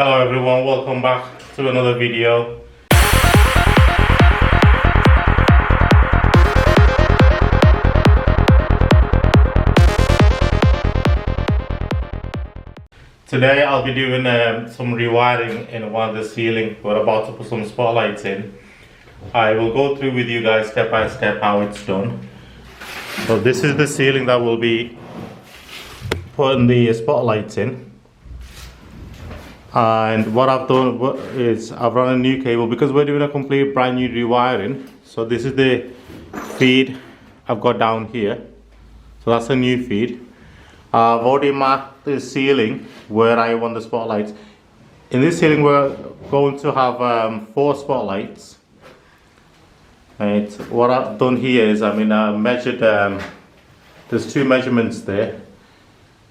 Hello everyone, welcome back to another video. Today I'll be doing some rewiring in one of the ceiling. We're about to put some spotlights in. I will go through with you guys step by step how it's done. So this is the ceiling that we'll be putting the spotlights in. And what I've done is I've run a new cable because we're doing a complete brand new rewiring. So this is the feed I've got down here. So that's a new feed. I've already marked the ceiling where I want the spotlights. In this ceiling we're going to have 4 spotlights. Right. What I've done here is I measured, there's 2 measurements there.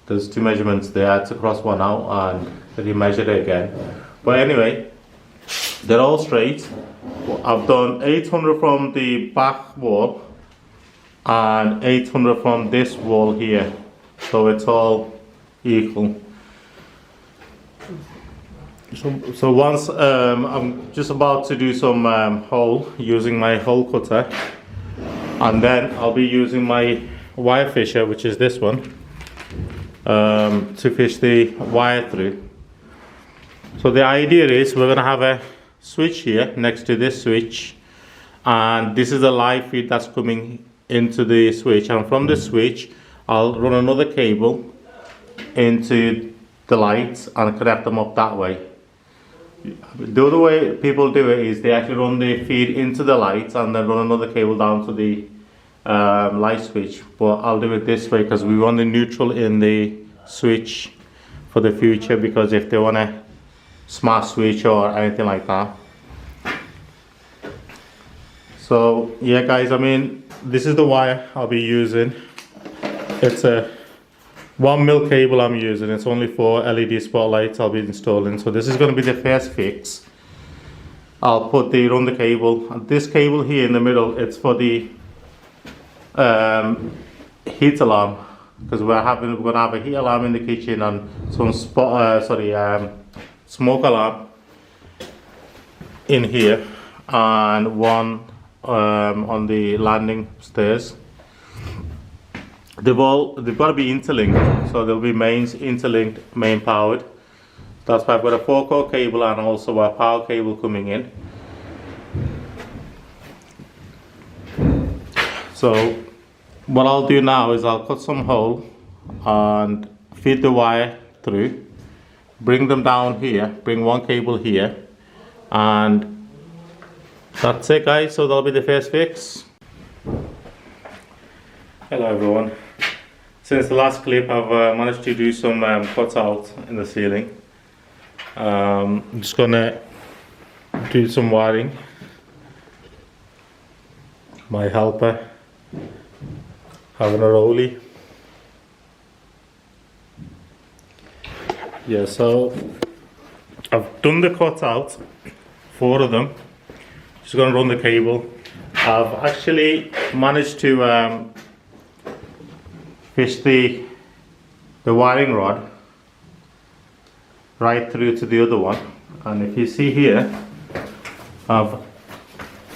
There's 2 measurements there. I had to cross one out and remeasured it again. But anyway, they're all straight. I've done 800 from the back wall and 800 from this wall here. So it's all equal. So once I'm just about to do some hole using my hole cutter, and then I'll be using my wire fisher, which is this one, to fish the wire through. So the idea is we're going to have a switch here next to this switch, and this is a live feed that's coming into the switch, and from the switch I'll run another cable into the lights and connect them up that way. The other way people do it is they actually run the feed into the lights and then run another cable down to the light switch, but I'll do it this way because we want the neutral in the switch for the future, because if they want a smart switch or anything like that. So yeah guys, this is the wire I'll be using. It's a 1mm cable I'm using. It's only 4 LED spotlights I'll be installing. So this is going to be the first fix. I'll run the cable. And this cable here in the middle, it's for the heat alarm, because we're going to have a heat alarm in the kitchen and some smoke alarm in here, and one on the landing stairs. They've got to be interlinked, so there'll be mains interlinked, main powered. That's why I've got a 4-core cable and also a power cable coming in. So what I'll do now is I'll cut some hole and feed the wire through, bring them down here, bring one cable here, and that's it guys. So that'll be the first fix. Hello everyone. Since the last clip I've managed to do some cuts out in the ceiling. I'm just gonna do some wiring. My helper having a rollie. Yeah, so I've done the cut out, 4 of them. Just gonna run the cable. I've actually managed to fish the wiring rod right through to the other one, and if you see here, I've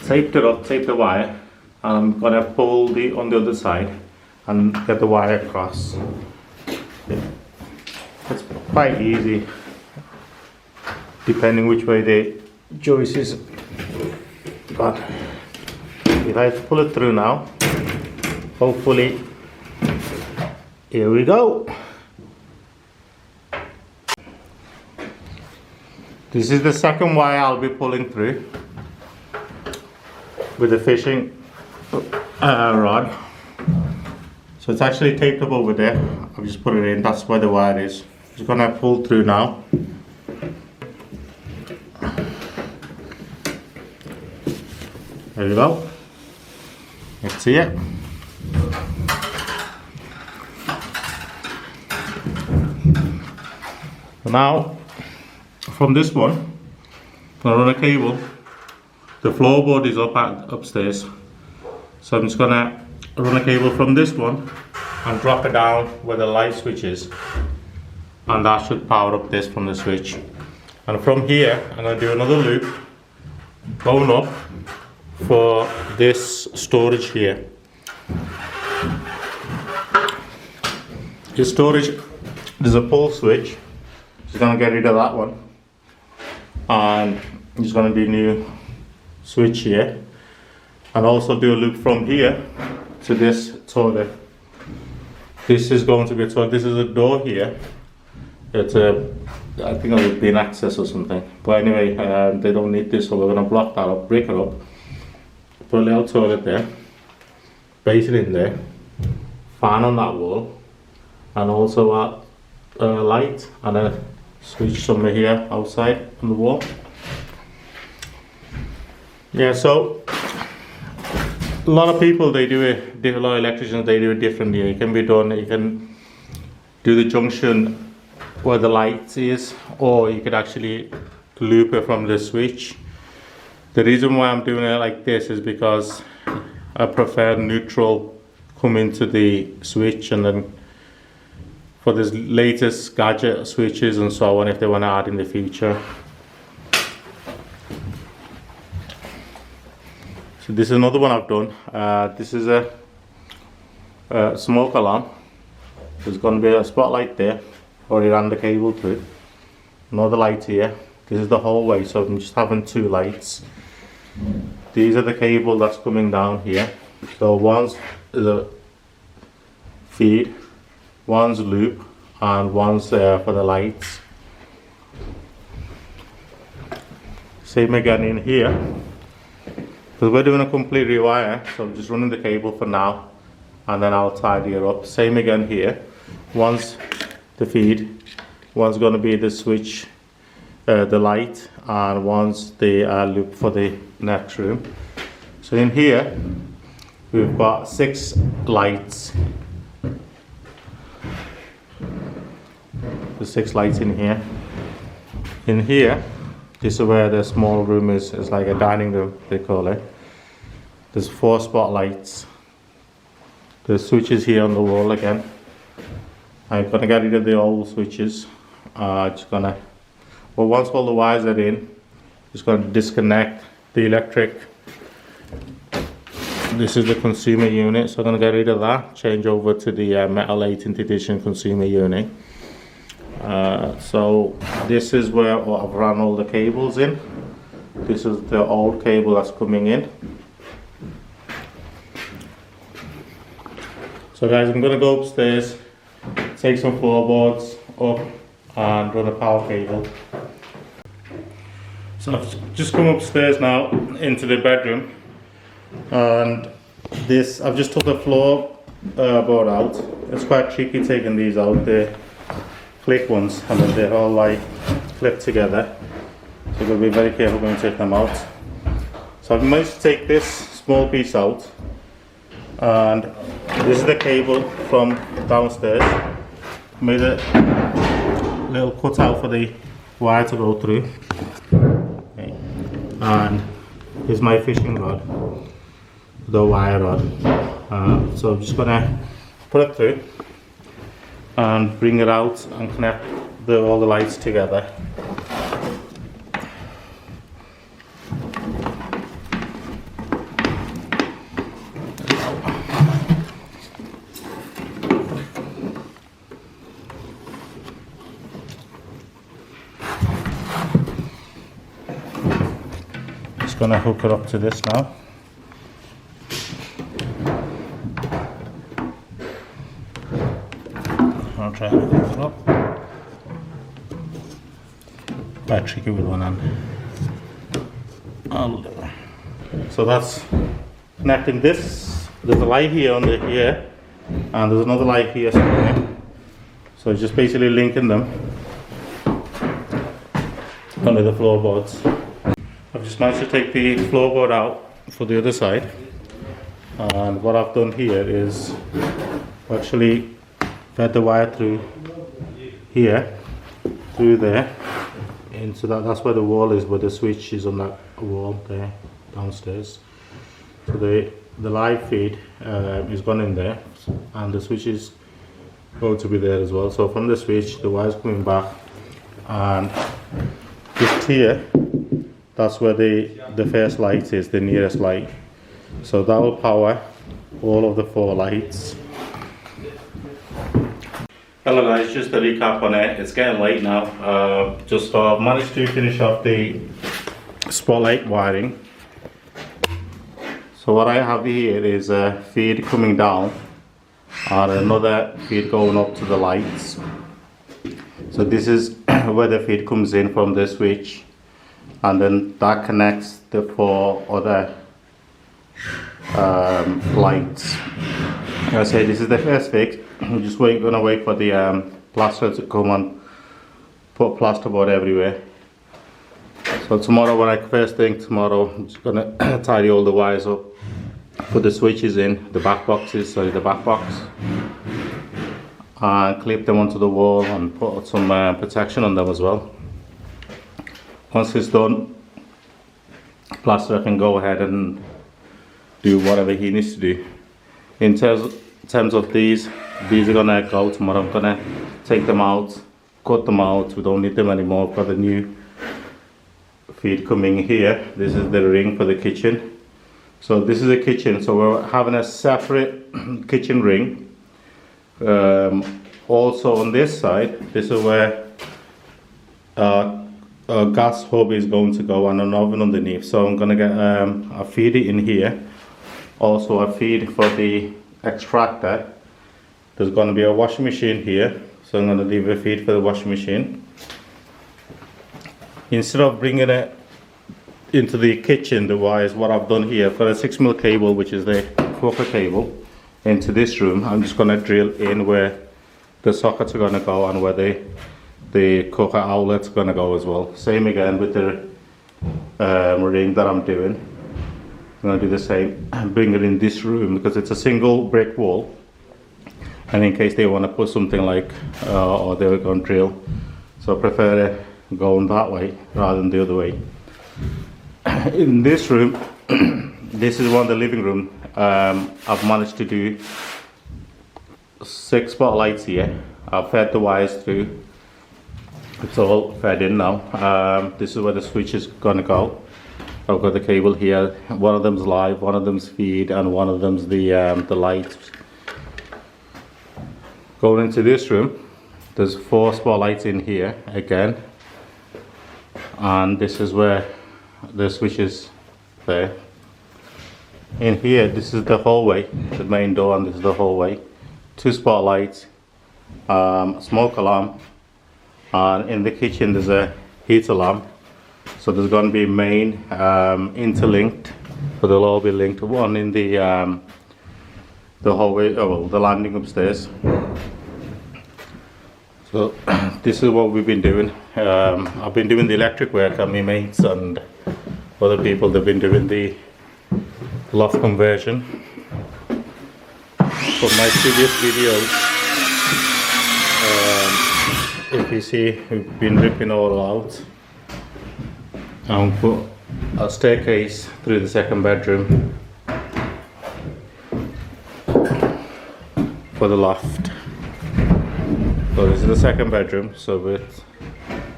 taped it up, taped the wire, and I'm gonna pull on the other side and get the wire across. It's quite easy, depending which way the joist is. But if I pull it through now, hopefully. Here we go. This is the second wire I'll be pulling through with the fishing rod. So it's actually taped up over there. I've just put it in. That's where the wire is. Just gonna pull through now. There we go. Let's see it. Now, from this one, I'm gonna run a cable. The floorboard is upstairs, so I'm just gonna run a cable from this one and drop it down where the light switch is, and that should power up this from the switch. And from here, I'm going to do another loop going up for this storage here. This storage, there's a pull switch. Just going to get rid of that one. And I'm just going to do a new switch here. And also do a loop from here to this toilet. This is going to be a toilet. This is a door here. It's a, I think it would be an access or something. But anyway, they don't need this, so we're going to block that up, break it up, put a little toilet there, basin in there, fan on that wall, and also a light and a switch somewhere here outside on the wall. Yeah, so a lot of people, they do it, a lot of electricians, they do it differently. It can be done, you can do the junction where the light is, or you could actually loop it from the switch. The reason why I'm doing it like this is because I prefer neutral come into the switch, and then for the latest gadget switches and so on, if they want to add in the future. So this is another one I've done. This is a smoke alarm. There's going to be a spotlight there, already ran the cable through. Another light here. This is the hallway, so I'm just having two lights. These are the cable that's coming down here. So one's the feed, one's loop, and one's there for the lights. Same again in here. Because we're doing a complete rewire, so I'm just running the cable for now, and then I'll tidy it up. Same again here. One's the feed, one's going to be the switch, the light, and one's the loop for the next room. So in here we've got 6 lights. There's 6 lights in here. In here, this is where the small room is. It's like a dining room, they call it. There's 4 spotlights. There's switches here on the wall again. I'm gonna get rid of the old switches. Just gonna, well, once all the wires are in, just gonna disconnect the electric. This is the consumer unit, so I'm gonna get rid of that, change over to the metal 18th edition consumer unit. So this is where I've run all the cables in. This is the old cable that's coming in. So guys, I'm gonna go upstairs, take some floorboards up and run a power cable. So I've just come upstairs now into the bedroom, and this, I've just took the floorboard out. It's quite tricky taking these out. They're click ones, and then they're all like clipped together. So you've got to be very careful when you take them out. So I've managed to take this small piece out, and this is the cable from downstairs. Made a little cutout for the wire to go through. Okay. And here's my fishing rod, the wire rod. So I'm just gonna put it through and bring it out and connect all the lights together. Just gonna hook it up to this now. I'll try and hook it up. Quite tricky with one hand. So that's connecting this. There's a light here under here, and there's another light here somewhere. So just basically linking them under the floorboards. I've just managed to take the floorboard out for the other side, and what I've done here is actually fed the wire through here, through there, into that's where the wall is, where the switch is on that wall there downstairs. So the live feed is gone in there, and the switch is going to be there as well. So from the switch, the wire's coming back, and just here, that's where the first light is, the nearest light. So that will power all of the 4 lights. Hello guys, just a recap on it. It's getting late now. I've managed to finish off the spotlight wiring. So what I have here is a feed coming down and another feed going up to the lights. So this is where the feed comes in from the switch, and then that connects the 4 other lights. Like I say, this is the first fix. I'm just gonna wait for the plaster to come and put plasterboard everywhere. So tomorrow, first thing tomorrow, I'm just gonna tidy all the wires up, put the switches in, the back box, and clip them onto the wall and put some protection on them as well. Once it's done, plasterer can go ahead and do whatever he needs to do. In terms of these are gonna go tomorrow. I'm gonna take them out, cut them out. We don't need them anymore. I've got the new feed coming here. This is the ring for the kitchen. So this is a kitchen, so we're having a separate kitchen ring. Also on this side, this is where a gas hob is going to go and an oven underneath. So I'm gonna get a feed in here. Also a feed for the extractor. There's going to be a washing machine here, so I'm going to leave a feed for the washing machine. Instead of bringing it into the kitchen, the wires, what I've done here, I've got a 6mm cable, which is the cooker cable, into this room. I'm just going to drill in where the sockets are going to go and where the cooker outlet's going to go as well. Same again with the ring that I'm doing. I'm going to do the same and bring it in this room because it's a single brick wall, and in case they want to put something like or they're going to drill, so I prefer it going that way rather than the other way. In this room, this is one of the living room. I've managed to do 6 spotlights here. I've fed the wires through, it's all fed in now. This is where the switch is going to go. I've got the cable here. One of them's live, one of them's feed, and one of them's the lights. Going into this room, there's 4 spotlights in here again, and this is where the switch is there. In here, this is the hallway, the main door, and this is the hallway. 2 spotlights, smoke alarm, and in the kitchen there's a heat alarm. So there's going to be main interlinked, but they'll all be linked. One in the hallway, the landing upstairs. So this is what we've been doing. I've been doing the electric work, and my mates and other people, they've been doing the loft conversion. For my previous videos, if you see, we've been ripping all out. And put a staircase through the second bedroom for the loft. So this is the second bedroom, so we're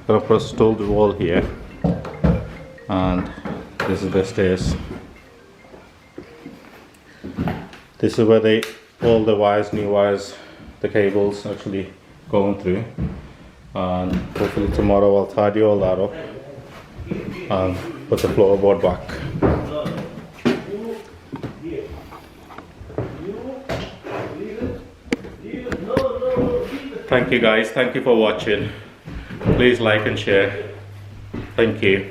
going to put a stalled wall here, and this is the stairs. This is where all the wires, new wires, the cables actually going through, and hopefully tomorrow I'll tidy all that up and put the floorboard back. Thank you guys, thank you for watching. Please like and share. Thank you.